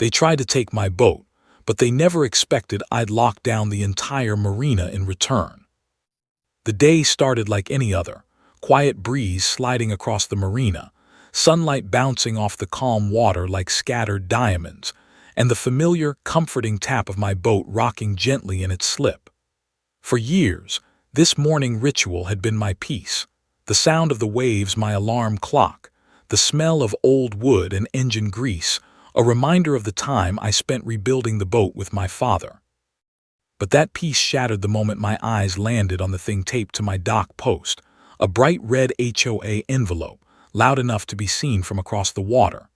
They tried to take my boat, but they never expected I'd lock down the entire marina in return. The day started like any other, quiet breeze sliding across the marina, sunlight bouncing off the calm water like scattered diamonds, and the familiar, comforting tap of my boat rocking gently in its slip. For years, this morning ritual had been my peace, the sound of the waves my alarm clock, the smell of old wood and engine grease, a reminder of the time I spent rebuilding the boat with my father. But that peace shattered the moment my eyes landed on the thing taped to my dock post, a bright red HOA envelope, loud enough to be seen from across the water.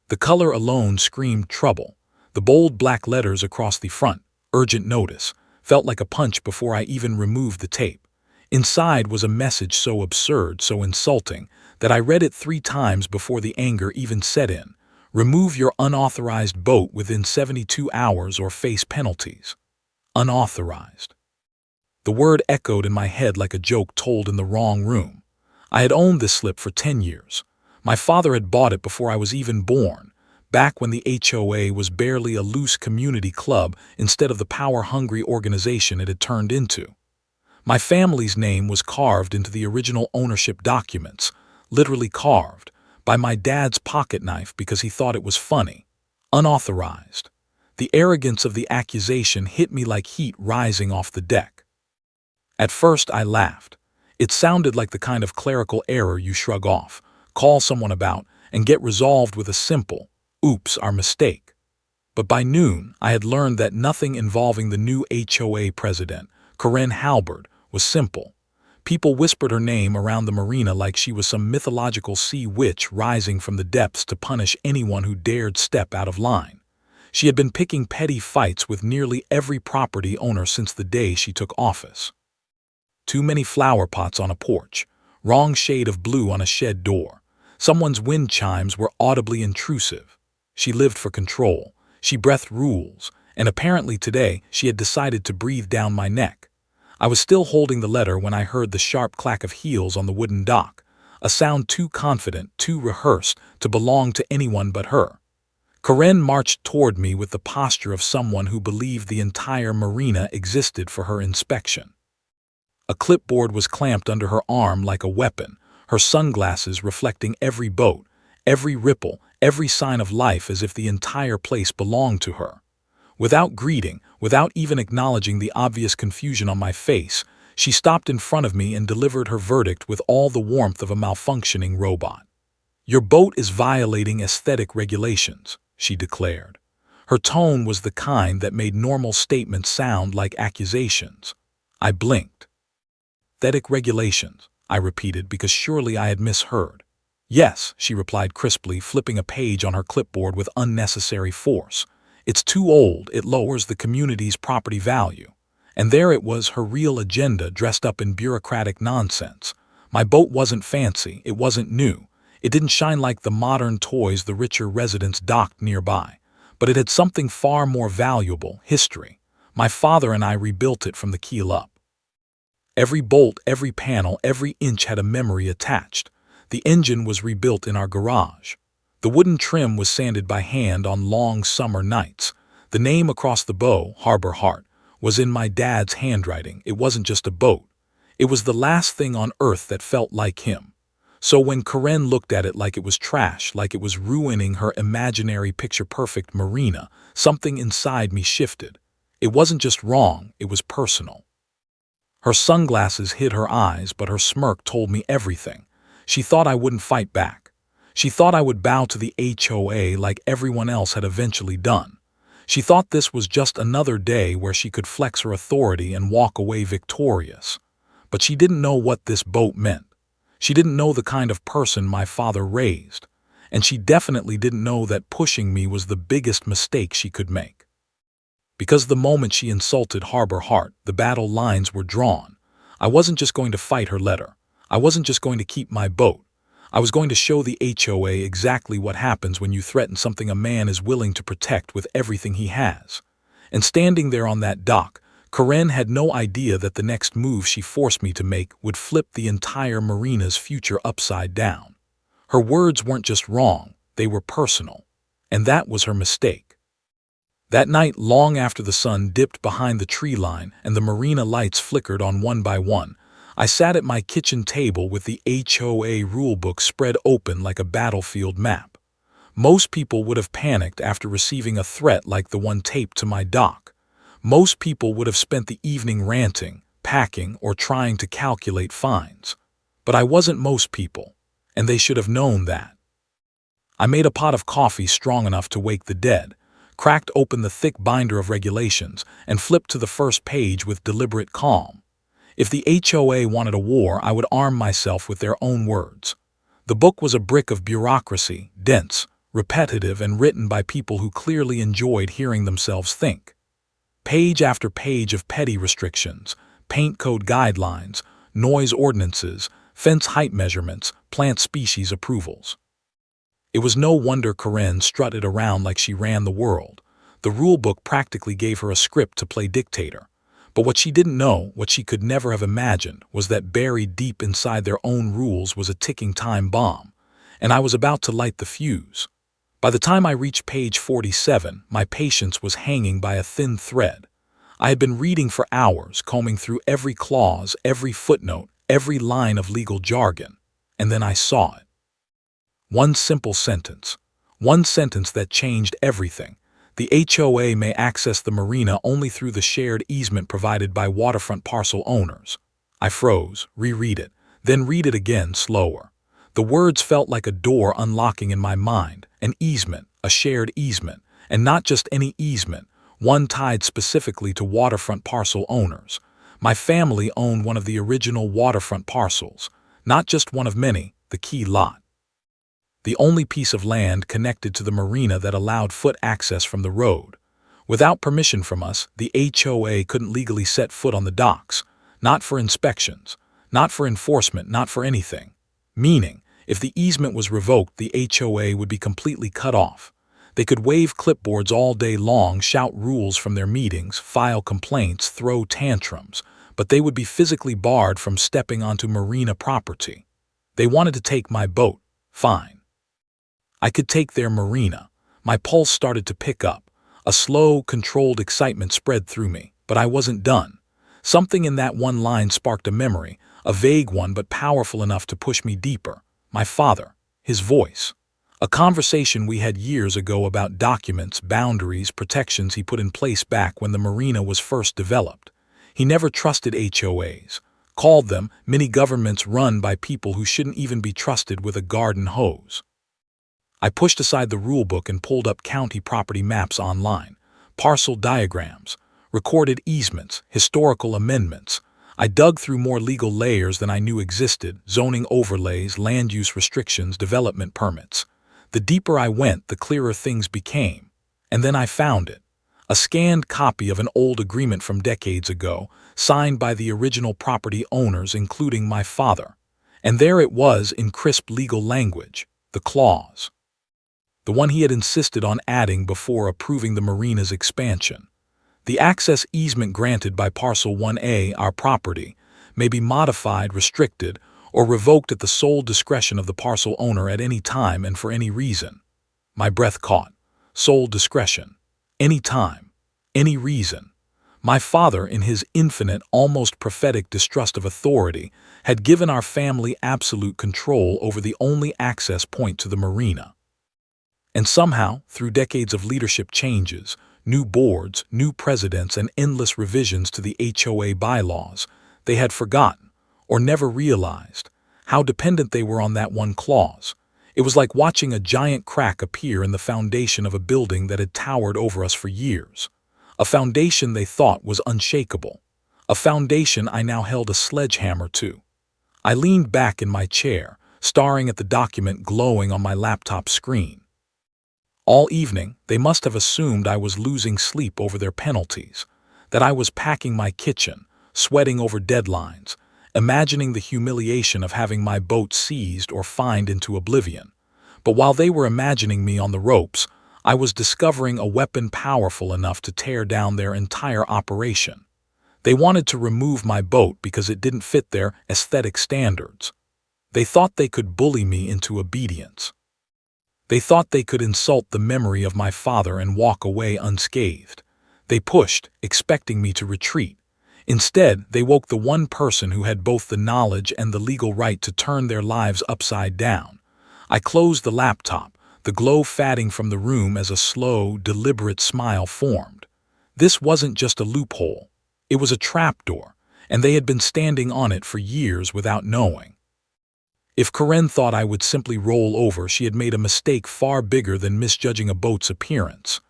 The color alone screamed trouble. The bold black letters across the front, urgent notice, felt like a punch before I even removed the tape. Inside was a message so absurd, so insulting, that I read it 3 times before the anger even set in. Remove your unauthorized boat within 72 hours or face penalties. Unauthorized. The word echoed in my head like a joke told in the wrong room. I had owned this slip for 10 years. My father had bought it before I was even born, back when the HOA was barely a loose community club instead of the power-hungry organization it had turned into. My family's name was carved into the original ownership documents, literally carved, by my dad's pocket knife because he thought it was funny. Unauthorized. The arrogance of the accusation hit me like heat rising off the deck. At first I laughed. It sounded like the kind of clerical error you shrug off, call someone about, and get resolved with a simple, "Oops, our mistake." But by noon, I had learned that nothing involving the new HOA president, Corinne Halberd, was simple. People whispered her name around the marina like she was some mythological sea witch rising from the depths to punish anyone who dared step out of line. She had been picking petty fights with nearly every property owner since the day she took office. Too many flower pots on a porch, wrong shade of blue on a shed door. Someone's wind chimes were audibly intrusive. She lived for control. She breathed rules, and apparently today she had decided to breathe down my neck. I was still holding the letter when I heard the sharp clack of heels on the wooden dock, a sound too confident, too rehearsed to belong to anyone but her. Corinne marched toward me with the posture of someone who believed the entire marina existed for her inspection. A clipboard was clamped under her arm like a weapon, her sunglasses reflecting every boat, every ripple, every sign of life as if the entire place belonged to her. Without greeting, without even acknowledging the obvious confusion on my face, she stopped in front of me and delivered her verdict with all the warmth of a malfunctioning robot. "Your boat is violating aesthetic regulations," she declared. Her tone was the kind that made normal statements sound like accusations. I blinked. "Aesthetic regulations," I repeated because surely I had misheard. "Yes," she replied crisply, flipping a page on her clipboard with unnecessary force. "It's too old, it lowers the community's property value." And there it was, her real agenda dressed up in bureaucratic nonsense. My boat wasn't fancy, it wasn't new. It didn't shine like the modern toys the richer residents docked nearby. But it had something far more valuable: history. My father and I rebuilt it from the keel up. Every bolt, every panel, every inch had a memory attached. The engine was rebuilt in our garage. The wooden trim was sanded by hand on long summer nights. The name across the bow, Harbor Heart, was in my dad's handwriting. It wasn't just a boat. It was the last thing on earth that felt like him. So when Corinne looked at it like it was trash, like it was ruining her imaginary picture-perfect marina, something inside me shifted. It wasn't just wrong, it was personal. Her sunglasses hid her eyes, but her smirk told me everything. She thought I wouldn't fight back. She thought I would bow to the HOA like everyone else had eventually done. She thought this was just another day where she could flex her authority and walk away victorious. But she didn't know what this boat meant. She didn't know the kind of person my father raised. And she definitely didn't know that pushing me was the biggest mistake she could make. Because the moment she insulted Harbor Heart, the battle lines were drawn. I wasn't just going to fight her letter. I wasn't just going to keep my boat. I was going to show the HOA exactly what happens when you threaten something a man is willing to protect with everything he has. And standing there on that dock, Corinne had no idea that the next move she forced me to make would flip the entire marina's future upside down. Her words weren't just wrong, they were personal. And that was her mistake. That night, long after the sun dipped behind the tree line and the marina lights flickered on one by one, I sat at my kitchen table with the HOA rulebook spread open like a battlefield map. Most people would have panicked after receiving a threat like the one taped to my dock. Most people would have spent the evening ranting, packing, or trying to calculate fines. But I wasn't most people, and they should have known that. I made a pot of coffee strong enough to wake the dead, cracked open the thick binder of regulations, and flipped to the first page with deliberate calm. If the HOA wanted a war, I would arm myself with their own words. The book was a brick of bureaucracy, dense, repetitive, and written by people who clearly enjoyed hearing themselves think. Page after page of petty restrictions, paint code guidelines, noise ordinances, fence height measurements, plant species approvals. It was no wonder Karen strutted around like she ran the world. The rulebook practically gave her a script to play dictator. But what she didn't know, what she could never have imagined, was that buried deep inside their own rules was a ticking time bomb, and I was about to light the fuse. By the time I reached page 47, my patience was hanging by a thin thread. I had been reading for hours, combing through every clause, every footnote, every line of legal jargon, and then I saw it. One simple sentence. One sentence that changed everything. The HOA may access the marina only through the shared easement provided by waterfront parcel owners. I froze, reread it, then read it again slower. The words felt like a door unlocking in my mind, an easement, a shared easement, and not just any easement, one tied specifically to waterfront parcel owners. My family owned one of the original waterfront parcels, not just one of many, the key lot. The only piece of land connected to the marina that allowed foot access from the road. Without permission from us, the HOA couldn't legally set foot on the docks, not for inspections, not for enforcement, not for anything. Meaning, if the easement was revoked, the HOA would be completely cut off. They could wave clipboards all day long, shout rules from their meetings, file complaints, throw tantrums, but they would be physically barred from stepping onto marina property. They wanted to take my boat. Fine. I could take their marina. My pulse started to pick up. A slow, controlled excitement spread through me, but I wasn't done. Something in that one line sparked a memory, a vague one but powerful enough to push me deeper. My father, his voice. A conversation we had years ago about documents, boundaries, protections he put in place back when the marina was first developed. He never trusted HOAs, called them mini-governments run by people who shouldn't even be trusted with a garden hose. I pushed aside the rulebook and pulled up county property maps online, parcel diagrams, recorded easements, historical amendments. I dug through more legal layers than I knew existed, zoning overlays, land use restrictions, development permits. The deeper I went, the clearer things became. And then I found it. A scanned copy of an old agreement from decades ago, signed by the original property owners, including my father. And there it was in crisp legal language, the clause. The one he had insisted on adding before approving the marina's expansion. The access easement granted by Parcel 1A, our property, may be modified, restricted, or revoked at the sole discretion of the parcel owner at any time and for any reason. My breath caught. Sole discretion. Any time. Any reason. My father, in his infinite, almost prophetic distrust of authority, had given our family absolute control over the only access point to the marina. And somehow, through decades of leadership changes, new boards, new presidents, and endless revisions to the HOA bylaws, they had forgotten, or never realized, how dependent they were on that one clause. It was like watching a giant crack appear in the foundation of a building that had towered over us for years. A foundation they thought was unshakable. A foundation I now held a sledgehammer to. I leaned back in my chair, staring at the document glowing on my laptop screen. All evening, they must have assumed I was losing sleep over their penalties, that I was packing my kitchen, sweating over deadlines, imagining the humiliation of having my boat seized or fined into oblivion. But while they were imagining me on the ropes, I was discovering a weapon powerful enough to tear down their entire operation. They wanted to remove my boat because it didn't fit their aesthetic standards. They thought they could bully me into obedience. They thought they could insult the memory of my father and walk away unscathed. They pushed, expecting me to retreat. Instead, they woke the one person who had both the knowledge and the legal right to turn their lives upside down. I closed the laptop, the glow fading from the room as a slow, deliberate smile formed. This wasn't just a loophole. It was a trapdoor, and they had been standing on it for years without knowing. If Karen thought I would simply roll over, she had made a mistake far bigger than misjudging a boat's appearance.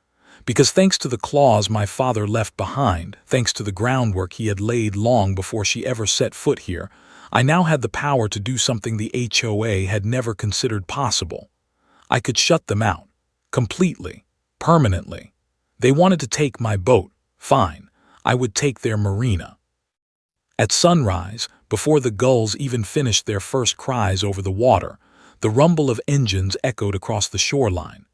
Because thanks to the claws my father left behind, thanks to the groundwork he had laid long before she ever set foot here, I now had the power to do something the HOA had never considered possible. I could shut them out. Completely. Permanently. They wanted to take my boat. Fine. I would take their marina. At sunrise, before the gulls even finished their first cries over the water, the rumble of engines echoed across the shoreline.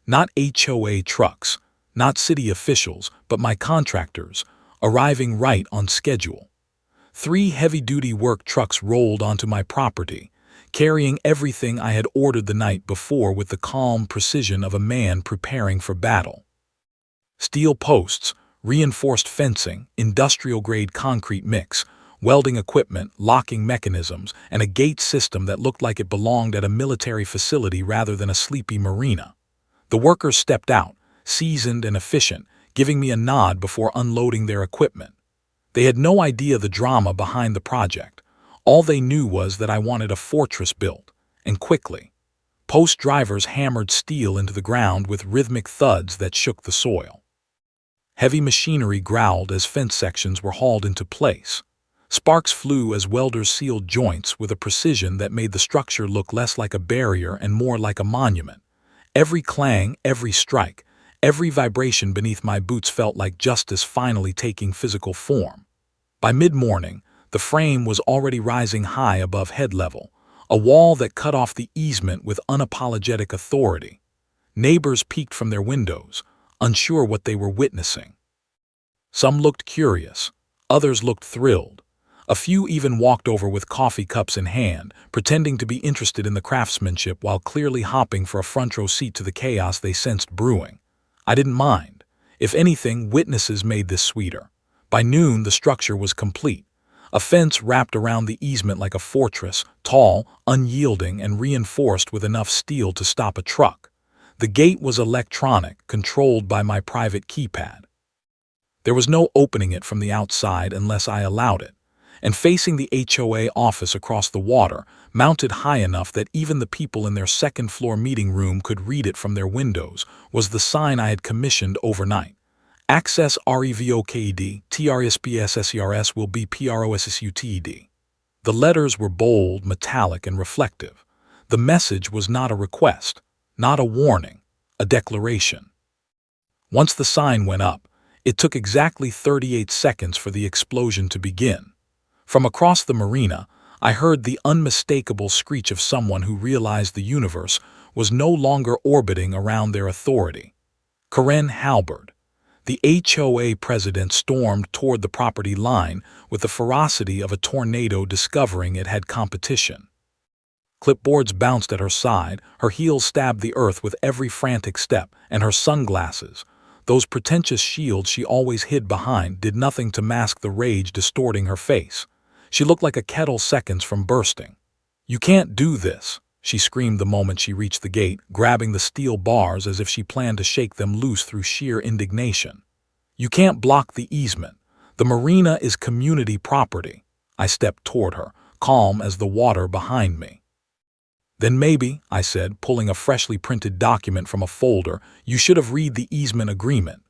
Not HOA trucks, not city officials, but my contractors, arriving right on schedule. 3 heavy-duty work trucks rolled onto my property, carrying everything I had ordered the night before with the calm precision of a man preparing for battle. Steel posts, reinforced fencing, industrial-grade concrete mix, welding equipment, locking mechanisms, and a gate system that looked like it belonged at a military facility rather than a sleepy marina. The workers stepped out, seasoned and efficient, giving me a nod before unloading their equipment. They had no idea the drama behind the project. All they knew was that I wanted a fortress built, and quickly. Post drivers hammered steel into the ground with rhythmic thuds that shook the soil. Heavy machinery growled as fence sections were hauled into place. Sparks flew as welders sealed joints with a precision that made the structure look less like a barrier and more like a monument. Every clang, every strike, every vibration beneath my boots felt like justice finally taking physical form. By mid-morning, the frame was already rising high above head level, a wall that cut off the easement with unapologetic authority. Neighbors peeked from their windows, unsure what they were witnessing. Some looked curious, others looked thrilled. A few even walked over with coffee cups in hand, pretending to be interested in the craftsmanship while clearly hopping for a front-row seat to the chaos they sensed brewing. I didn't mind. If anything, witnesses made this sweeter. By noon, the structure was complete. A fence wrapped around the easement like a fortress, tall, unyielding, and reinforced with enough steel to stop a truck. The gate was electronic, controlled by my private keypad. There was no opening it from the outside unless I allowed it. And facing the HOA office across the water, mounted high enough that even the people in their second-floor meeting room could read it from their windows, was the sign I had commissioned overnight. Access REVOKED, TRSPSSERS will be PROSSUTED. The letters were bold, metallic, and reflective. The message was not a request, not a warning, a declaration. Once the sign went up, it took exactly 38 seconds for the explosion to begin. From across the marina, I heard the unmistakable screech of someone who realized the universe was no longer orbiting around their authority. Karen Halberd. The HOA president stormed toward the property line with the ferocity of a tornado discovering it had competition. Clipboards bounced at her side, her heels stabbed the earth with every frantic step, and her sunglasses, those pretentious shields she always hid behind, did nothing to mask the rage distorting her face. She looked like a kettle seconds from bursting. "You can't do this," she screamed the moment she reached the gate, grabbing the steel bars as if she planned to shake them loose through sheer indignation. "You can't block the easement. The marina is community property." I stepped toward her, calm as the water behind me. "Then maybe," I said, pulling a freshly printed document from a folder, "you should have read the easement agreement."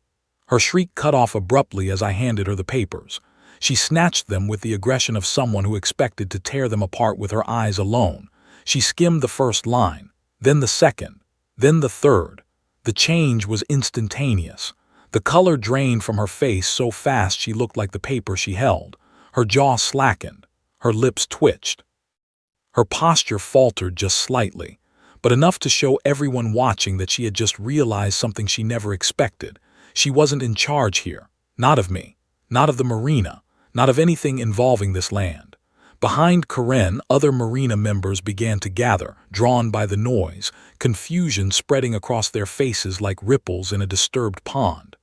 Her shriek cut off abruptly as I handed her the papers. She snatched them with the aggression of someone who expected to tear them apart with her eyes alone. She skimmed the first line, then the second, then the third. The change was instantaneous. The color drained from her face so fast she looked like the paper she held. Her jaw slackened. Her lips twitched. Her posture faltered just slightly, but enough to show everyone watching that she had just realized something she never expected. She wasn't in charge here. Not of me. Not of the marina. Not of anything involving this land. Behind Karen, other Marina members began to gather, drawn by the noise, confusion spreading across their faces like ripples in a disturbed pond.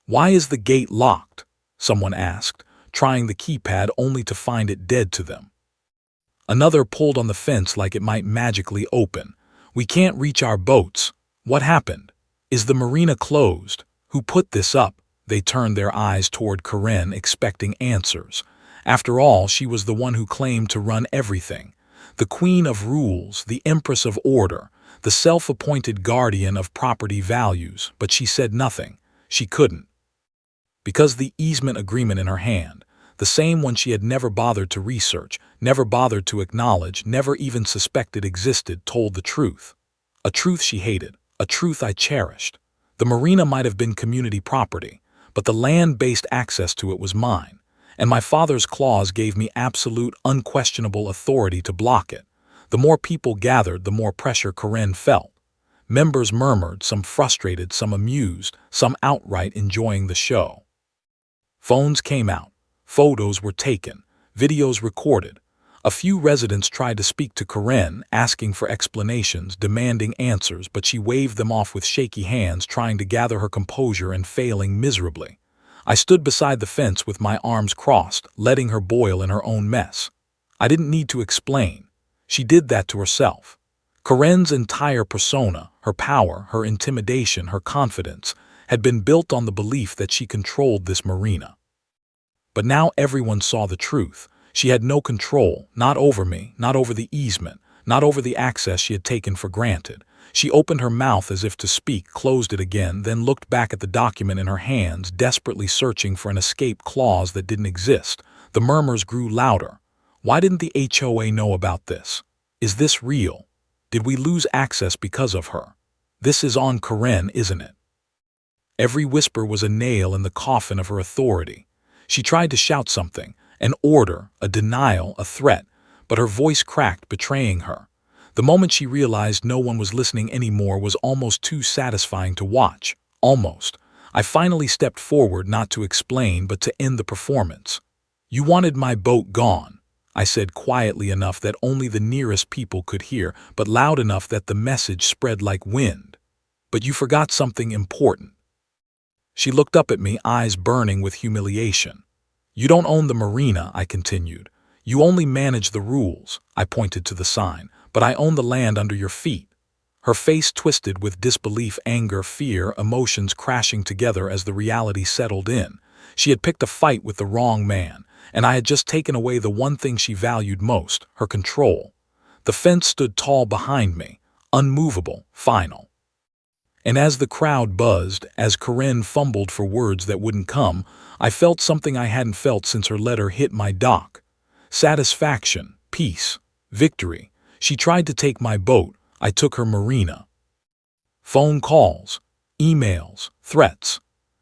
"Why is the gate locked?" someone asked, trying the keypad only to find it dead to them. Another pulled on the fence like it might magically open. "We can't reach our boats. What happened? Is the marina closed? Who put this up?" They turned their eyes toward Karen, expecting answers. After all, she was the one who claimed to run everything. The queen of rules, the empress of order, the self-appointed guardian of property values, but she said nothing. She couldn't. Because the easement agreement in her hand, the same one she had never bothered to research, never bothered to acknowledge, never even suspected existed, told the truth. A truth she hated, a truth I cherished. The marina might have been community property, but the land-based access to it was mine, and my father's clause gave me absolute, unquestionable authority to block it. The more people gathered, the more pressure Karen felt. Members murmured, some frustrated, some amused, some outright enjoying the show. Phones came out. Photos were taken. Videos recorded. A few residents tried to speak to Karen, asking for explanations, demanding answers, but she waved them off with shaky hands, trying to gather her composure and failing miserably. I stood beside the fence with my arms crossed, letting her boil in her own mess. I didn't need to explain. She did that to herself. Karen's entire persona, her power, her intimidation, her confidence, had been built on the belief that she controlled this marina. But now everyone saw the truth. She had no control, not over me, not over the easement, not over the access she had taken for granted. She opened her mouth as if to speak, closed it again, then looked back at the document in her hands, desperately searching for an escape clause that didn't exist. The murmurs grew louder. Why didn't the HOA know about this? Is this real? Did we lose access because of her? This is on Karen, isn't it? Every whisper was a nail in the coffin of her authority. She tried to shout something, an order, a denial, a threat, but her voice cracked, betraying her. The moment she realized no one was listening anymore was almost too satisfying to watch. Almost. I finally stepped forward, not to explain, but to end the performance. "You wanted my boat gone," I said quietly enough that only the nearest people could hear, but loud enough that the message spread like wind. "But you forgot something important." She looked up at me, eyes burning with humiliation. "You don't own the marina," I continued. "You only manage the rules," I pointed to the sign, "but I own the land under your feet." Her face twisted with disbelief, anger, fear, emotions crashing together as the reality settled in. She had picked a fight with the wrong man, and I had just taken away the one thing she valued most, her control. The fence stood tall behind me, unmovable, final. And as the crowd buzzed, as Karen fumbled for words that wouldn't come, I felt something I hadn't felt since her letter hit my dock. Satisfaction, peace, victory. She tried to take my boat, I took her marina. Phone calls, emails, threats.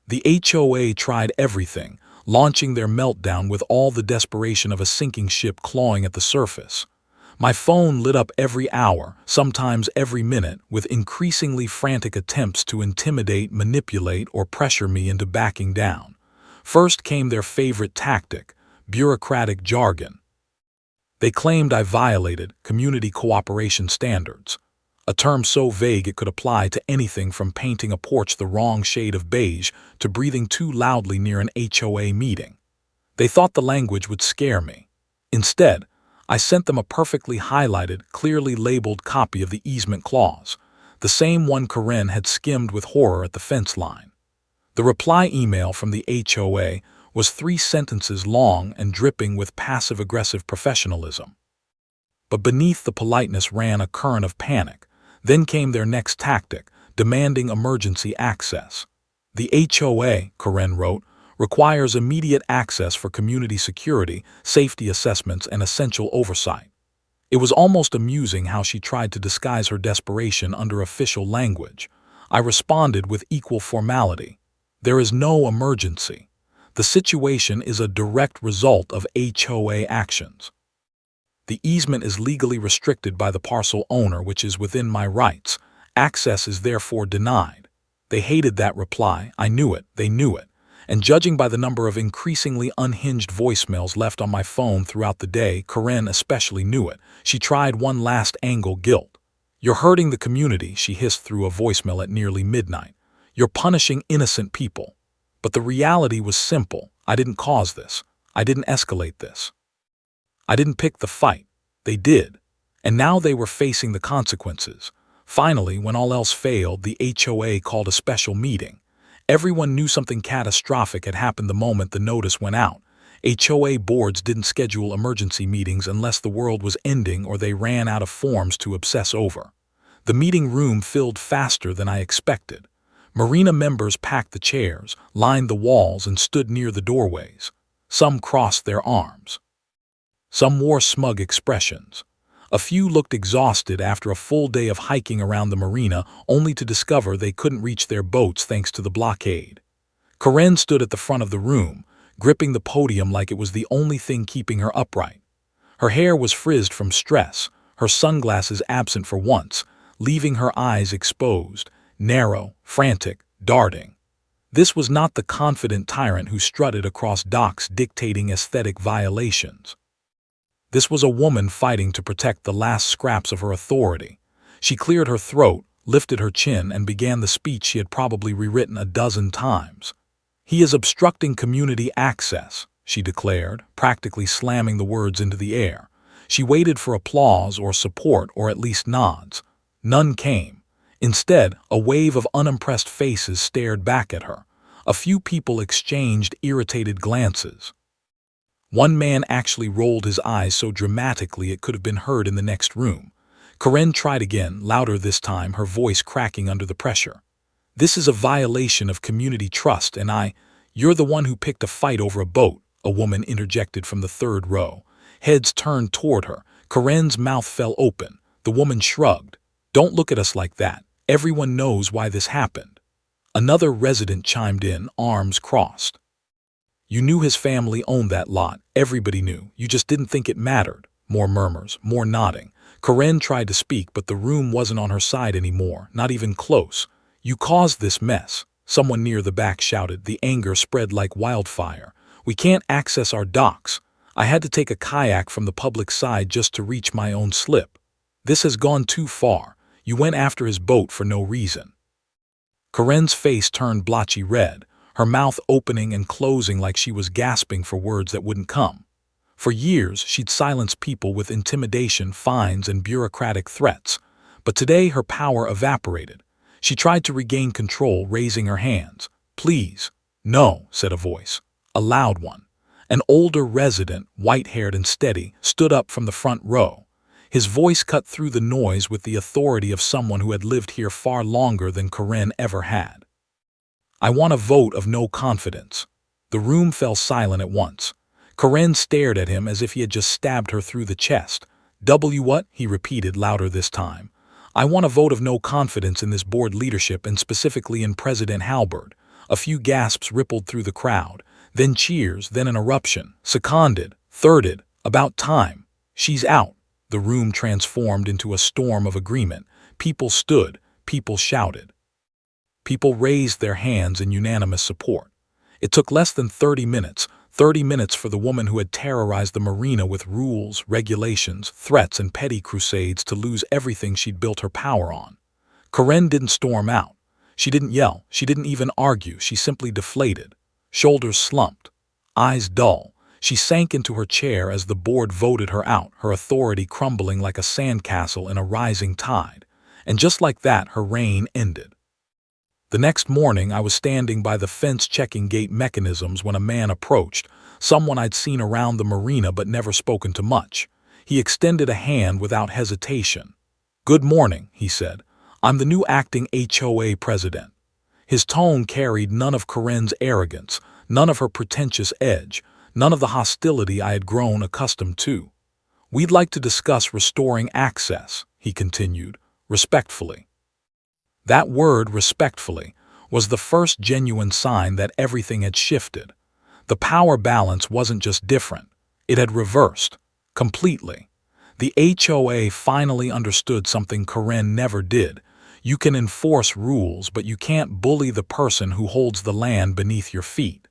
The HOA tried everything, launching their meltdown with all the desperation of a sinking ship clawing at the surface. My phone lit up every hour, sometimes every minute, with increasingly frantic attempts to intimidate, manipulate, or pressure me into backing down. First came their favorite tactic, bureaucratic jargon. They claimed I violated community cooperation standards, a term so vague it could apply to anything from painting a porch the wrong shade of beige to breathing too loudly near an HOA meeting. They thought the language would scare me. Instead, I sent them a perfectly highlighted, clearly labeled copy of the easement clause, the same one Karen had skimmed with horror at the fence line. The reply email from the HOA was 3 sentences long and dripping with passive-aggressive professionalism. But beneath the politeness ran a current of panic. Then came their next tactic, demanding emergency access. "The HOA," Karen wrote, "requires immediate access for community security, safety assessments, and essential oversight." It was almost amusing how she tried to disguise her desperation under official language. I responded with equal formality. "There is no emergency. The situation is a direct result of HOA actions. The easement is legally restricted by the parcel owner, which is within my rights. Access is therefore denied." They hated that reply. I knew it. They knew it. And judging by the number of increasingly unhinged voicemails left on my phone throughout the day, Corinne especially knew it. She tried one last angle: guilt. "You're hurting the community," she hissed through a voicemail at nearly midnight. "You're punishing innocent people." But the reality was simple. I didn't cause this. I didn't escalate this. I didn't pick the fight. They did. And now they were facing the consequences. Finally, when all else failed, the HOA called a special meeting. Everyone knew something catastrophic had happened the moment the notice went out. HOA boards didn't schedule emergency meetings unless the world was ending or they ran out of forms to obsess over. The meeting room filled faster than I expected. Marina members packed the chairs, lined the walls, and stood near the doorways. Some crossed their arms. Some wore smug expressions. A few looked exhausted after a full day of hiking around the marina, only to discover they couldn't reach their boats thanks to the blockade. Corinne stood at the front of the room, gripping the podium like it was the only thing keeping her upright. Her hair was frizzed from stress, her sunglasses absent for once, leaving her eyes exposed, narrow, frantic, darting. This was not the confident tyrant who strutted across docks dictating aesthetic violations. This was a woman fighting to protect the last scraps of her authority. She cleared her throat, lifted her chin, and began the speech she had probably rewritten a dozen times. "He is obstructing community access," she declared, practically slamming the words into the air. She waited for applause or support or at least nods. None came. Instead, a wave of unimpressed faces stared back at her. A few people exchanged irritated glances. One man actually rolled his eyes so dramatically it could have been heard in the next room. Corinne tried again, louder this time, her voice cracking under the pressure. "This is a violation of community trust, and You're the one who picked a fight over a boat," a woman interjected from the third row. Heads turned toward her. Corinne's mouth fell open. The woman shrugged. "Don't look at us like that. Everyone knows why this happened." Another resident chimed in, arms crossed. "You knew his family owned that lot. Everybody knew. You just didn't think it mattered." More murmurs, more nodding. Corinne tried to speak, but the room wasn't on her side anymore, not even close. "You caused this mess," someone near the back shouted. The anger spread like wildfire. "We can't access our docks. I had to take a kayak from the public side just to reach my own slip. This has gone too far. You went after his boat for no reason." Corinne's face turned blotchy red, her mouth opening and closing like she was gasping for words that wouldn't come. For years, she'd silenced people with intimidation, fines, and bureaucratic threats. But today, her power evaporated. She tried to regain control, raising her hands. "Please." "No," said a voice. A loud one. An older resident, white-haired and steady, stood up from the front row. His voice cut through the noise with the authority of someone who had lived here far longer than Corinne ever had. "I want a vote of no confidence." The room fell silent at once. Corinne stared at him as if he had just stabbed her through the chest. What?" he repeated, louder this time. "I want a vote of no confidence in this board leadership and specifically in President Halberd." A few gasps rippled through the crowd, then cheers, then an eruption. Seconded, thirded, "About time." "She's out." The room transformed into a storm of agreement. People stood, people shouted. People raised their hands in unanimous support. It took less than 30 minutes for the woman who had terrorized the marina with rules, regulations, threats, and petty crusades to lose everything she'd built her power on. Corinne didn't storm out. She didn't yell. She didn't even argue. She simply deflated. Shoulders slumped. Eyes dull. She sank into her chair as the board voted her out, her authority crumbling like a sandcastle in a rising tide. And just like that, her reign ended. The next morning, I was standing by the fence checking gate mechanisms when a man approached, someone I'd seen around the marina but never spoken to much. He extended a hand without hesitation. "Good morning," he said. "I'm the new acting HOA president." His tone carried none of Corinne's arrogance, none of her pretentious edge, none of the hostility I had grown accustomed to. "We'd like to discuss restoring access," he continued, respectfully. That word, respectfully, was the first genuine sign that everything had shifted. The power balance wasn't just different, it had reversed, completely. The HOA finally understood something Corinne never did. You can enforce rules, but you can't bully the person who holds the land beneath your feet.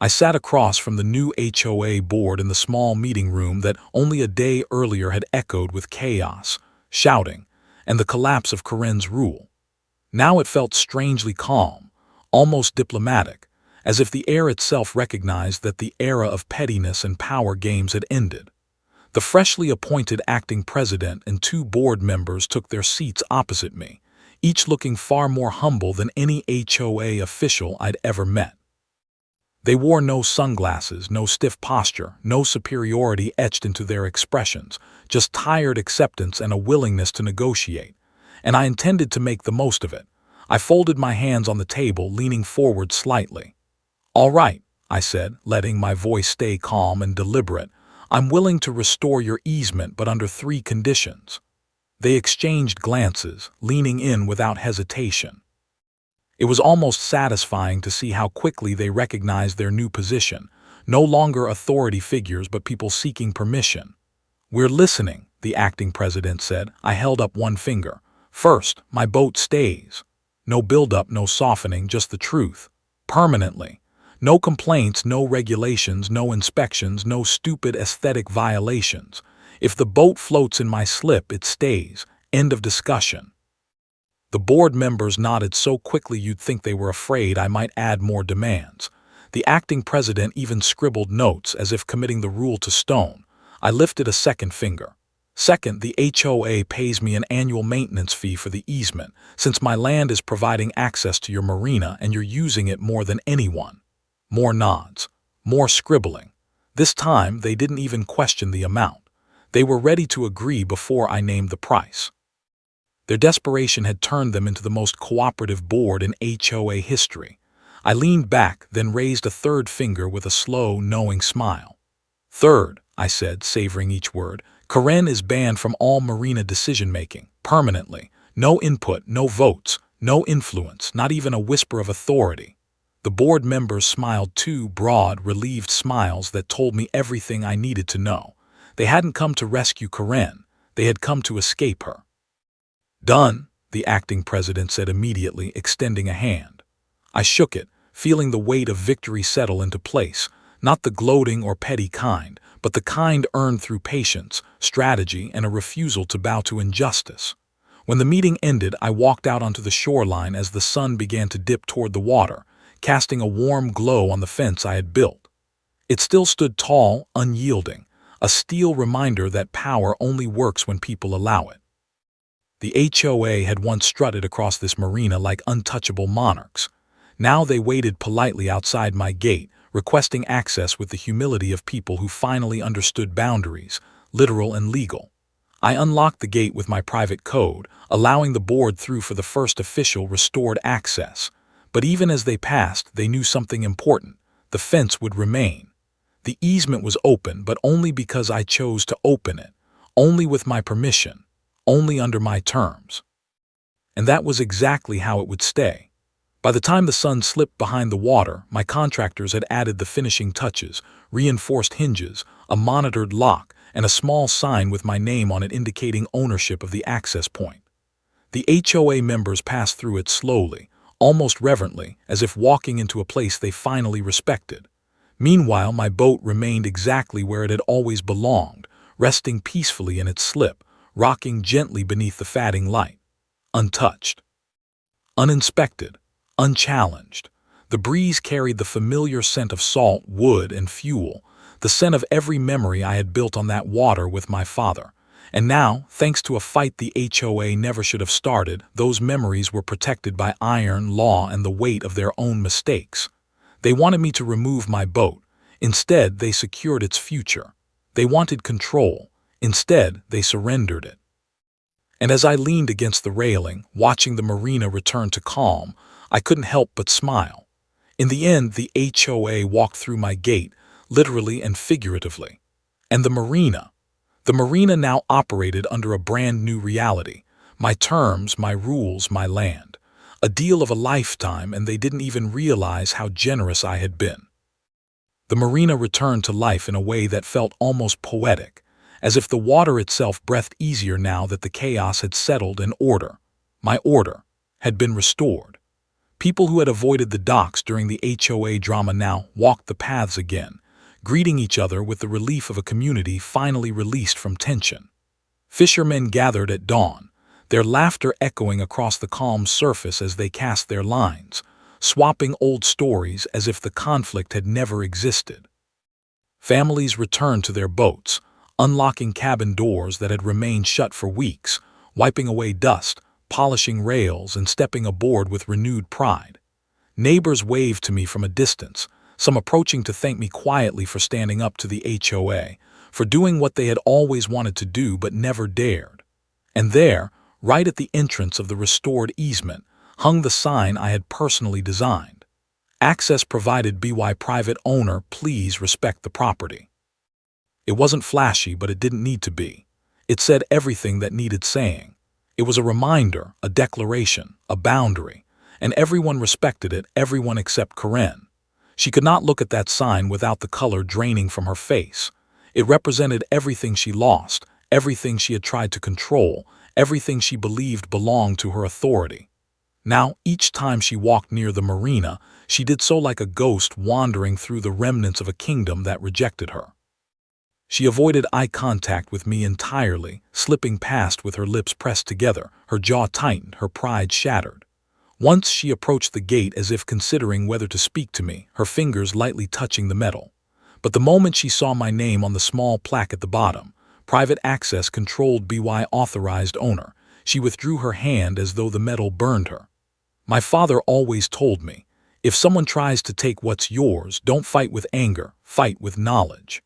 I sat across from the new HOA board in the small meeting room that only a day earlier had echoed with chaos, shouting, and the collapse of Corinne's rule. Now it felt strangely calm, almost diplomatic, as if the air itself recognized that the era of pettiness and power games had ended. The freshly appointed acting president and two board members took their seats opposite me, each looking far more humble than any HOA official I'd ever met. They wore no sunglasses, no stiff posture, no superiority etched into their expressions, just tired acceptance and a willingness to negotiate. And I intended to make the most of it. I folded my hands on the table, leaning forward slightly. "All right," I said, letting my voice stay calm and deliberate. "I'm willing to restore your easement, but under 3 conditions." They exchanged glances, leaning in without hesitation. It was almost satisfying to see how quickly they recognized their new position, no longer authority figures but people seeking permission. "We're listening," the acting president said. I held up one finger. "First, my boat stays. No build-up, no softening, just the truth. Permanently. No complaints, no regulations, no inspections, no stupid aesthetic violations. If the boat floats in my slip, it stays. End of discussion." The board members nodded so quickly you'd think they were afraid I might add more demands. The acting president even scribbled notes as if committing the rule to stone. I lifted a second finger. "Second, the HOA pays me an annual maintenance fee for the easement, since my land is providing access to your marina and you're using it more than anyone." More nods. More scribbling. This time, they didn't even question the amount. They were ready to agree before I named the price. Their desperation had turned them into the most cooperative board in HOA history. I leaned back, then raised a third finger with a slow, knowing smile. "Third," I said, savoring each word, "Corinne is banned from all marina decision-making, permanently. No input, no votes, no influence, not even a whisper of authority." The board members smiled, two broad, relieved smiles that told me everything I needed to know. They hadn't come to rescue Corinne. They had come to escape her. "Done," the acting president said immediately, extending a hand. I shook it, feeling the weight of victory settle into place, not the gloating or petty kind, but the kind earned through patience, strategy, and a refusal to bow to injustice. When the meeting ended, I walked out onto the shoreline as the sun began to dip toward the water, casting a warm glow on the fence I had built. It still stood tall, unyielding, a steel reminder that power only works when people allow it. The HOA had once strutted across this marina like untouchable monarchs. Now they waited politely outside my gate, requesting access with the humility of people who finally understood boundaries, literal and legal. I unlocked the gate with my private code, allowing the board through for the first official restored access. But even as they passed, they knew something important. The fence would remain. The easement was open, but only because I chose to open it, only with my permission, only under my terms. And that was exactly how it would stay. By the time the sun slipped behind the water, my contractors had added the finishing touches, reinforced hinges, a monitored lock, and a small sign with my name on it indicating ownership of the access point. The HOA members passed through it slowly, almost reverently, as if walking into a place they finally respected. Meanwhile, my boat remained exactly where it had always belonged, resting peacefully in its slip, rocking gently beneath the fading light. Untouched. Uninspected. Unchallenged. The breeze carried the familiar scent of salt, wood, and fuel, the scent of every memory I had built on that water with my father. And now, thanks to a fight the HOA never should have started, those memories were protected by iron, law, and the weight of their own mistakes. They wanted me to remove my boat. Instead, they secured its future. They wanted control. Instead, they surrendered it. And as I leaned against the railing, watching the marina return to calm, I couldn't help but smile. In the end, the HOA walked through my gate, literally and figuratively. And the marina now operated under a brand new reality. My terms, my rules, my land. A deal of a lifetime, and they didn't even realize how generous I had been. The marina returned to life in a way that felt almost poetic, as if the water itself breathed easier now that the chaos had settled and order, my order, had been restored. People who had avoided the docks during the HOA drama now walked the paths again, greeting each other with the relief of a community finally released from tension. Fishermen gathered at dawn, their laughter echoing across the calm surface as they cast their lines, swapping old stories as if the conflict had never existed. Families returned to their boats, unlocking cabin doors that had remained shut for weeks, wiping away dust, polishing rails, and stepping aboard with renewed pride. Neighbors waved to me from a distance, some approaching to thank me quietly for standing up to the HOA, for doing what they had always wanted to do but never dared. And there, right at the entrance of the restored easement, hung the sign I had personally designed. Access provided by private owner, please respect the property. It wasn't flashy, but it didn't need to be. It said everything that needed saying. It was a reminder, a declaration, a boundary, and everyone respected it, everyone except Karen. She could not look at that sign without the color draining from her face. It represented everything she lost, everything she had tried to control, everything she believed belonged to her authority. Now, each time she walked near the marina, she did so like a ghost wandering through the remnants of a kingdom that rejected her. She avoided eye contact with me entirely, slipping past with her lips pressed together, her jaw tightened, her pride shattered. Once she approached the gate as if considering whether to speak to me, her fingers lightly touching the metal. But the moment she saw my name on the small plaque at the bottom, private access controlled by authorized owner, she withdrew her hand as though the metal burned her. My father always told me, if someone tries to take what's yours, don't fight with anger, fight with knowledge.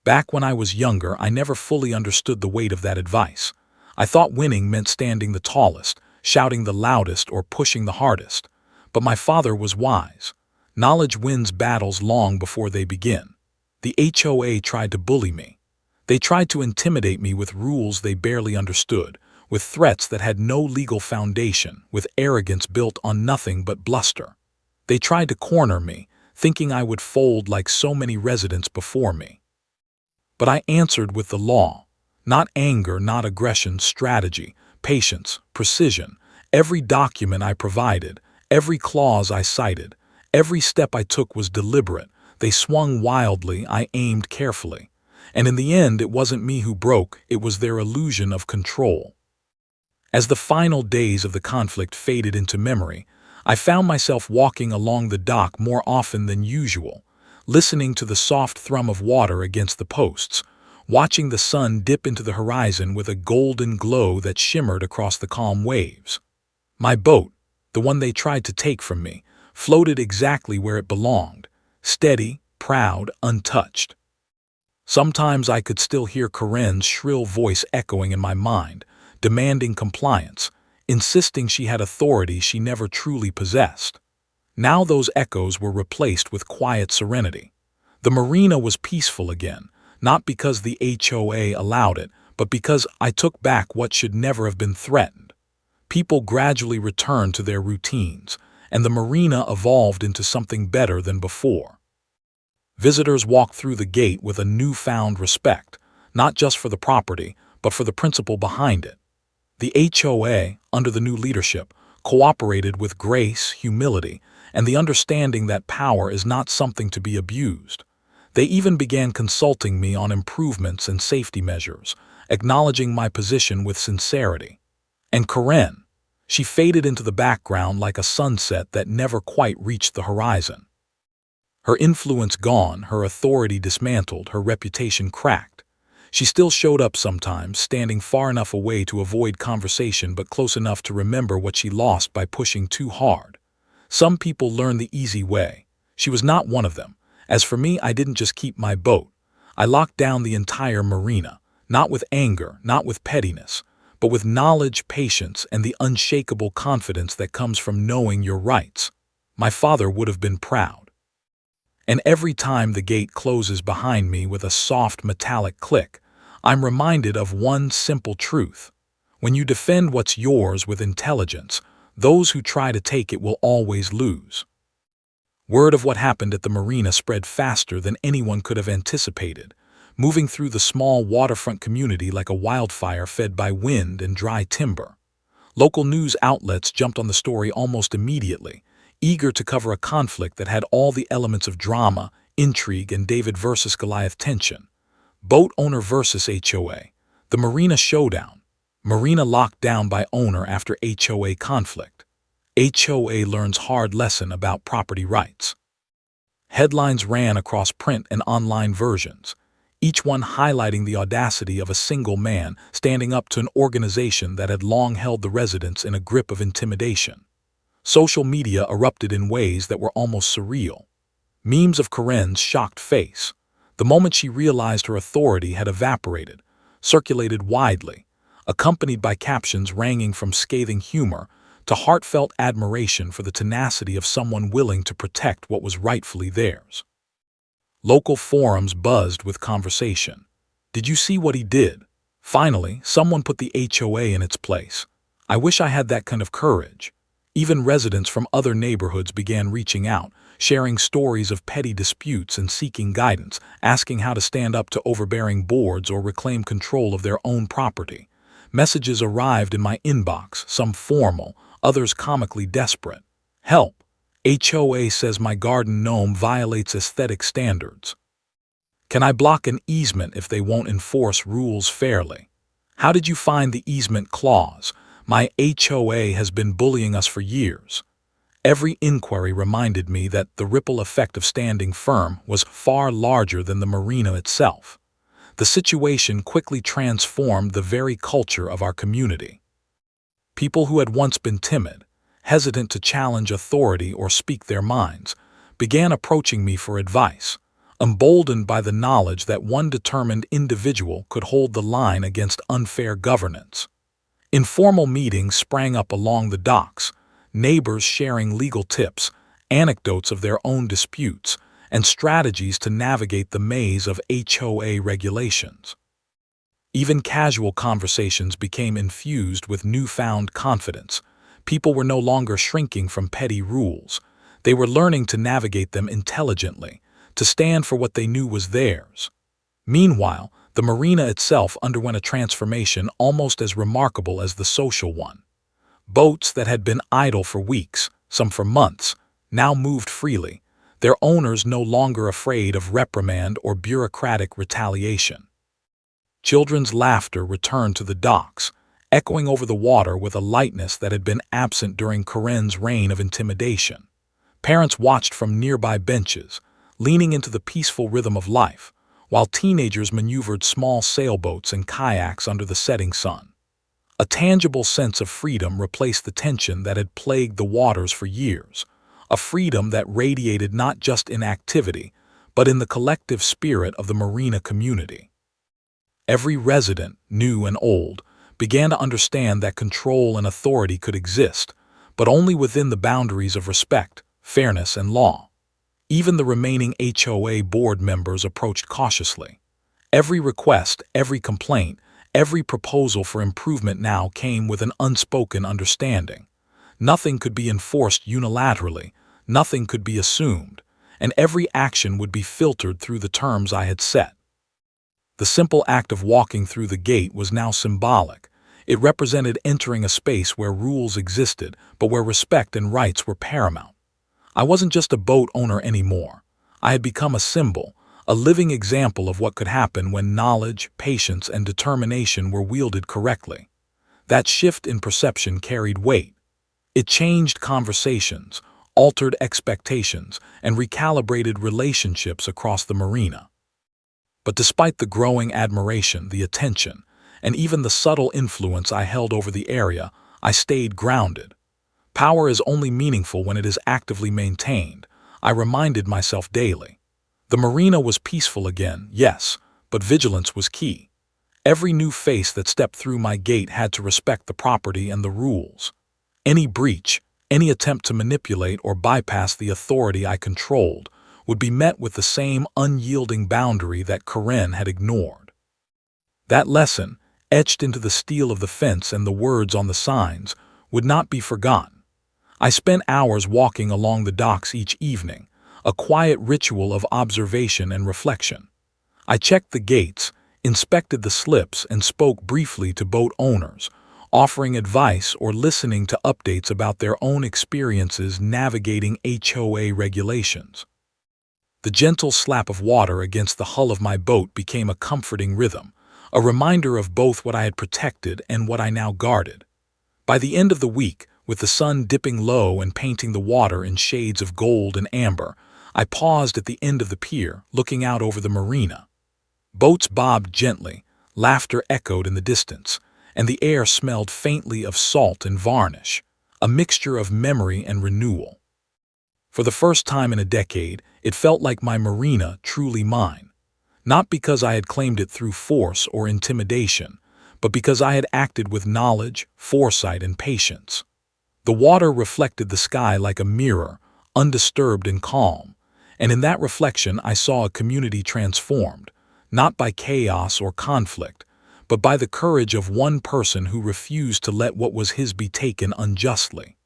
Back when I was younger, I never fully understood the weight of that advice. I thought winning meant standing the tallest, shouting the loudest, or pushing the hardest. But my father was wise. Knowledge wins battles long before they begin. The HOA tried to bully me. They tried to intimidate me with rules they barely understood, with threats that had no legal foundation, with arrogance built on nothing but bluster. They tried to corner me, thinking I would fold like so many residents before me. But I answered with the law. Not anger, not aggression, strategy, patience, precision. Every document I provided, every clause I cited, every step I took was deliberate. They swung wildly, I aimed carefully. And in the end, it wasn't me who broke, it was their illusion of control. As the final days of the conflict faded into memory, I found myself walking along the dock more often than usual, listening to the soft thrum of water against the posts, watching the sun dip into the horizon with a golden glow that shimmered across the calm waves. My boat, the one they tried to take from me, floated exactly where it belonged, steady, proud, untouched. Sometimes I could still hear Karen's shrill voice echoing in my mind, demanding compliance, insisting she had authority she never truly possessed. Now those echoes were replaced with quiet serenity. The marina was peaceful again, not because the HOA allowed it, but because I took back what should never have been threatened. People gradually returned to their routines, and the marina evolved into something better than before. Visitors walked through the gate with a newfound respect, not just for the property, but for the principle behind it. The HOA, under the new leadership, cooperated with grace, humility, and the understanding that power is not something to be abused. They even began consulting me on improvements and safety measures, acknowledging my position with sincerity. And Karen, she faded into the background like a sunset that never quite reached the horizon. Her influence gone, her authority dismantled, her reputation cracked. She still showed up sometimes, standing far enough away to avoid conversation but close enough to remember what she lost by pushing too hard. Some people learn the easy way. She was not one of them. As for me, I didn't just keep my boat. I locked down the entire marina, not with anger, not with pettiness, but with knowledge, patience, and the unshakable confidence that comes from knowing your rights. My father would have been proud. And every time the gate closes behind me with a soft metallic click, I'm reminded of one simple truth. When you defend what's yours with intelligence, those who try to take it will always lose. Word of what happened at the marina spread faster than anyone could have anticipated, moving through the small waterfront community like a wildfire fed by wind and dry timber. Local news outlets jumped on the story almost immediately, eager to cover a conflict that had all the elements of drama, intrigue, and David versus Goliath tension. Boat owner versus HOA. The Marina showdown. Marina locked down by owner after HOA conflict. HOA learns hard lesson about property rights. Headlines ran across print and online versions, each one highlighting the audacity of a single man standing up to an organization that had long held the residents in a grip of intimidation. Social media erupted in ways that were almost surreal. Memes of Corinne's shocked face, the moment she realized her authority had evaporated, circulated widely, accompanied by captions ranging from scathing humor to heartfelt admiration for the tenacity of someone willing to protect what was rightfully theirs. Local forums buzzed with conversation. Did you see what he did? Finally, someone put the HOA in its place. I wish I had that kind of courage. Even residents from other neighborhoods began reaching out, sharing stories of petty disputes and seeking guidance, asking how to stand up to overbearing boards or reclaim control of their own property. Messages arrived in my inbox, some formal, others comically desperate. Help! HOA says my garden gnome violates aesthetic standards. Can I block an easement if they won't enforce rules fairly? How did you find the easement clause? My HOA has been bullying us for years. Every inquiry reminded me that the ripple effect of standing firm was far larger than the marina itself. The situation quickly transformed the very culture of our community. People who had once been timid, hesitant to challenge authority or speak their minds, began approaching me for advice, emboldened by the knowledge that one determined individual could hold the line against unfair governance. Informal meetings sprang up along the docks, neighbors sharing legal tips, anecdotes of their own disputes, and strategies to navigate the maze of HOA regulations. Even casual conversations became infused with newfound confidence. People were no longer shrinking from petty rules. They were learning to navigate them intelligently, to stand for what they knew was theirs. Meanwhile, the marina itself underwent a transformation almost as remarkable as the social one. Boats that had been idle for weeks, some for months, now moved freely, their owners no longer afraid of reprimand or bureaucratic retaliation. Children's laughter returned to the docks, echoing over the water with a lightness that had been absent during Corinne's reign of intimidation. Parents watched from nearby benches, leaning into the peaceful rhythm of life, while teenagers maneuvered small sailboats and kayaks under the setting sun. A tangible sense of freedom replaced the tension that had plagued the waters for years, a freedom that radiated not just in activity, but in the collective spirit of the marina community. Every resident, new and old, began to understand that control and authority could exist, but only within the boundaries of respect, fairness, and law. Even the remaining HOA board members approached cautiously. Every request, every complaint, every proposal for improvement now came with an unspoken understanding. Nothing could be enforced unilaterally, nothing could be assumed, and every action would be filtered through the terms I had set. The simple act of walking through the gate was now symbolic. It represented entering a space where rules existed, but where respect and rights were paramount. I wasn't just a boat owner anymore. I had become a symbol, a living example of what could happen when knowledge, patience, and determination were wielded correctly. That shift in perception carried weight. It changed conversations, altered expectations, and recalibrated relationships across the marina. But despite the growing admiration, the attention, and even the subtle influence I held over the area, I stayed grounded. Power is only meaningful when it is actively maintained, I reminded myself daily. The marina was peaceful again, yes, but vigilance was key. Every new face that stepped through my gate had to respect the property and the rules. Any breach, any attempt to manipulate or bypass the authority I controlled, would be met with the same unyielding boundary that Corinne had ignored. That lesson, etched into the steel of the fence and the words on the signs, would not be forgotten. I spent hours walking along the docks each evening, a quiet ritual of observation and reflection. I checked the gates, inspected the slips, and spoke briefly to boat owners, offering advice or listening to updates about their own experiences navigating HOA regulations. The gentle slap of water against the hull of my boat became a comforting rhythm, a reminder of both what I had protected and what I now guarded. By the end of the week, with the sun dipping low and painting the water in shades of gold and amber, I paused at the end of the pier, looking out over the marina. Boats bobbed gently, laughter echoed in the distance, and the air smelled faintly of salt and varnish, a mixture of memory and renewal. For the first time in a decade, it felt like my marina truly mine, not because I had claimed it through force or intimidation, but because I had acted with knowledge, foresight, and patience. The water reflected the sky like a mirror, undisturbed and calm, and in that reflection I saw a community transformed, not by chaos or conflict, but by the courage of one person who refused to let what was his be taken unjustly.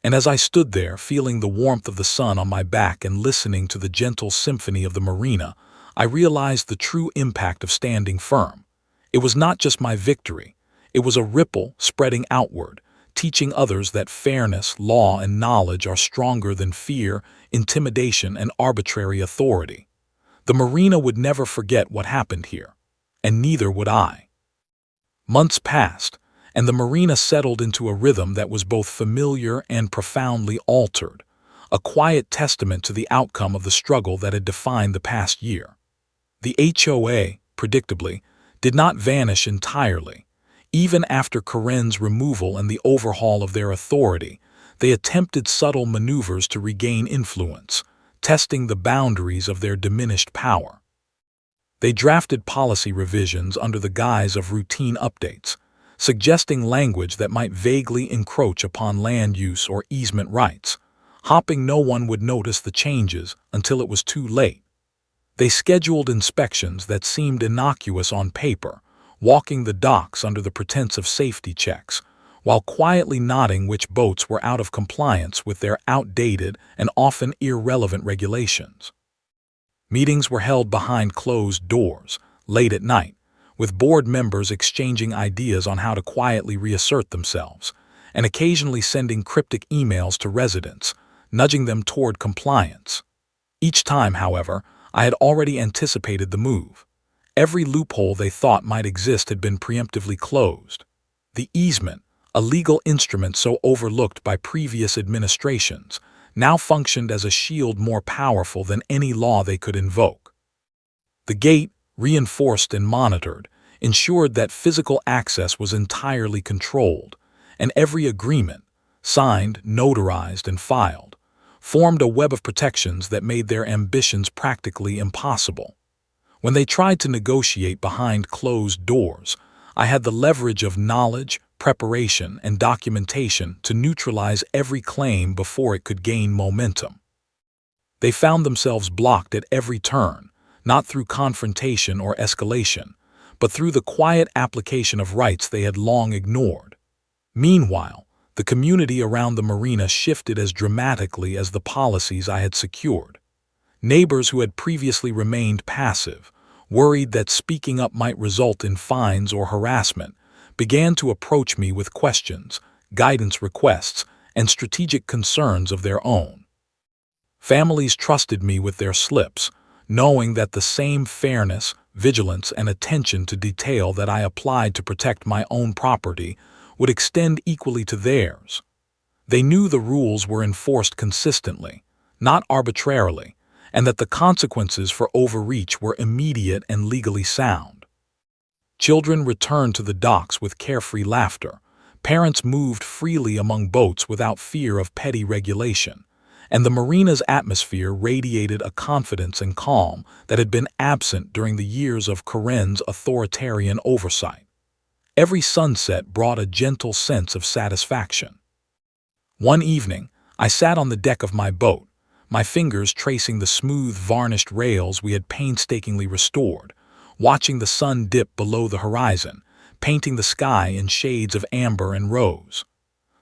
And as I stood there, feeling the warmth of the sun on my back and listening to the gentle symphony of the marina, I realized the true impact of standing firm. It was not just my victory, it was a ripple spreading outward, teaching others that fairness, law, and knowledge are stronger than fear, intimidation, and arbitrary authority. The marina would never forget what happened here, and neither would I. Months passed, and the marina settled into a rhythm that was both familiar and profoundly altered, a quiet testament to the outcome of the struggle that had defined the past year. The HOA, predictably, did not vanish entirely. Even after Karen's removal and the overhaul of their authority, they attempted subtle maneuvers to regain influence, testing the boundaries of their diminished power. They drafted policy revisions under the guise of routine updates, suggesting language that might vaguely encroach upon land use or easement rights, hoping no one would notice the changes until it was too late. They scheduled inspections that seemed innocuous on paper, walking the docks under the pretense of safety checks, while quietly nodding which boats were out of compliance with their outdated and often irrelevant regulations. Meetings were held behind closed doors, late at night, with board members exchanging ideas on how to quietly reassert themselves, and occasionally sending cryptic emails to residents, nudging them toward compliance. Each time, however, I had already anticipated the move. Every loophole they thought might exist had been preemptively closed. The easement, a legal instrument so overlooked by previous administrations, now functioned as a shield more powerful than any law they could invoke. The gate, reinforced and monitored, ensured that physical access was entirely controlled, and every agreement, signed, notarized, and filed, formed a web of protections that made their ambitions practically impossible. When they tried to negotiate behind closed doors, I had the leverage of knowledge, preparation, and documentation to neutralize every claim before it could gain momentum. They found themselves blocked at every turn, not through confrontation or escalation, but through the quiet application of rights they had long ignored. Meanwhile, the community around the marina shifted as dramatically as the policies I had secured. Neighbors who had previously remained passive, worried that speaking up might result in fines or harassment, began to approach me with questions, guidance requests, and strategic concerns of their own. Families trusted me with their slips, knowing that the same fairness, vigilance, and attention to detail that I applied to protect my own property would extend equally to theirs. They knew the rules were enforced consistently, not arbitrarily, and that the consequences for overreach were immediate and legally sound. Children returned to the docks with carefree laughter, parents moved freely among boats without fear of petty regulation, and the marina's atmosphere radiated a confidence and calm that had been absent during the years of Karen's authoritarian oversight. Every sunset brought a gentle sense of satisfaction. One evening, I sat on the deck of my boat, my fingers tracing the smooth, varnished rails we had painstakingly restored, watching the sun dip below the horizon, painting the sky in shades of amber and rose.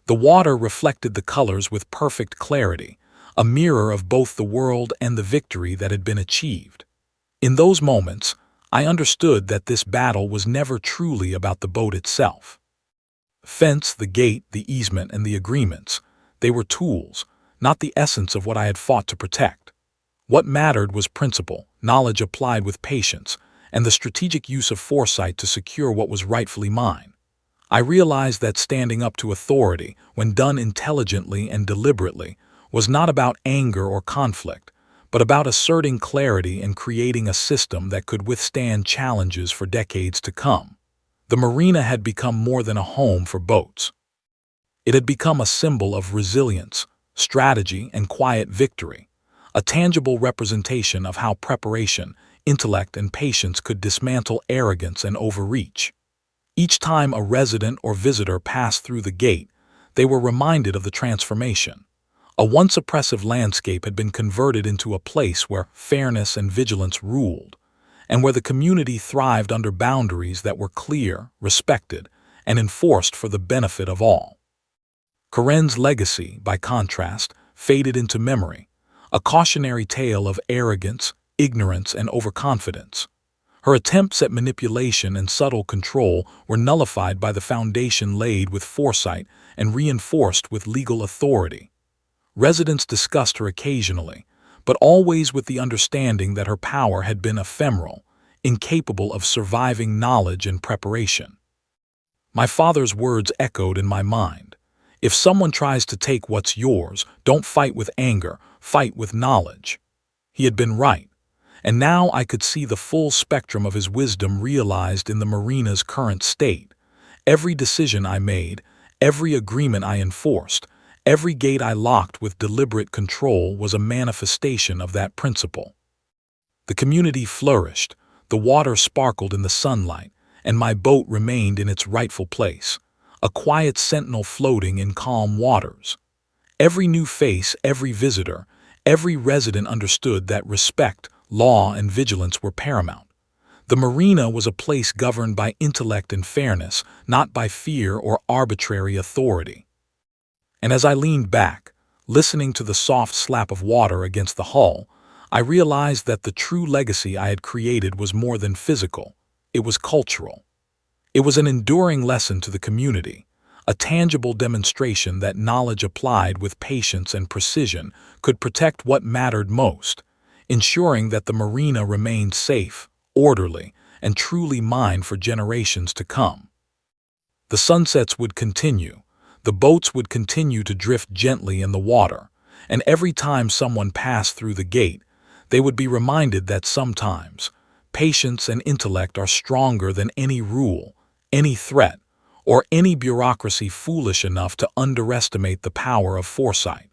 The water reflected the colors with perfect clarity, a mirror of both the world and the victory that had been achieved. In those moments, I understood that this battle was never truly about the boat itself. fence, the gate, the easement, and the agreements. They were tools, not the essence of what I had fought to protect. What mattered was principle, knowledge applied with patience, and the strategic use of foresight to secure what was rightfully mine. I realized that standing up to authority, when done intelligently and deliberately, was not about anger or conflict, but about asserting clarity and creating a system that could withstand challenges for decades to come. The marina had become more than a home for boats. It had become a symbol of resilience, strategy, and quiet victory, a tangible representation of how preparation, intellect, and patience could dismantle arrogance and overreach. Each time a resident or visitor passed through the gate, they were reminded of the transformation. A once oppressive landscape had been converted into a place where fairness and vigilance ruled, and where the community thrived under boundaries that were clear, respected, and enforced for the benefit of all. Karen's legacy, by contrast, faded into memory, a cautionary tale of arrogance, ignorance, and overconfidence. Her attempts at manipulation and subtle control were nullified by the foundation laid with foresight and reinforced with legal authority. Residents discussed her occasionally, but always with the understanding that her power had been ephemeral, incapable of surviving knowledge and preparation. My father's words echoed in my mind. If someone tries to take what's yours, don't fight with anger, fight with knowledge. He had been right, and now I could see the full spectrum of his wisdom realized in the marina's current state. Every decision I made, every agreement I enforced, every gate I locked with deliberate control was a manifestation of that principle. The community flourished, the water sparkled in the sunlight, and my boat remained in its rightful place, a quiet sentinel floating in calm waters. Every new face, every visitor, every resident understood that respect, law, and vigilance were paramount. The marina was a place governed by intellect and fairness, not by fear or arbitrary authority. And as I leaned back, listening to the soft slap of water against the hull, I realized that the true legacy I had created was more than physical. It was cultural. It was an enduring lesson to the community, a tangible demonstration that knowledge applied with patience and precision could protect what mattered most, ensuring that the marina remained safe, orderly, and truly mine for generations to come. The sunsets would continue, the boats would continue to drift gently in the water, and every time someone passed through the gate, they would be reminded that sometimes patience and intellect are stronger than any rule, any threat, or any bureaucracy foolish enough to underestimate the power of foresight.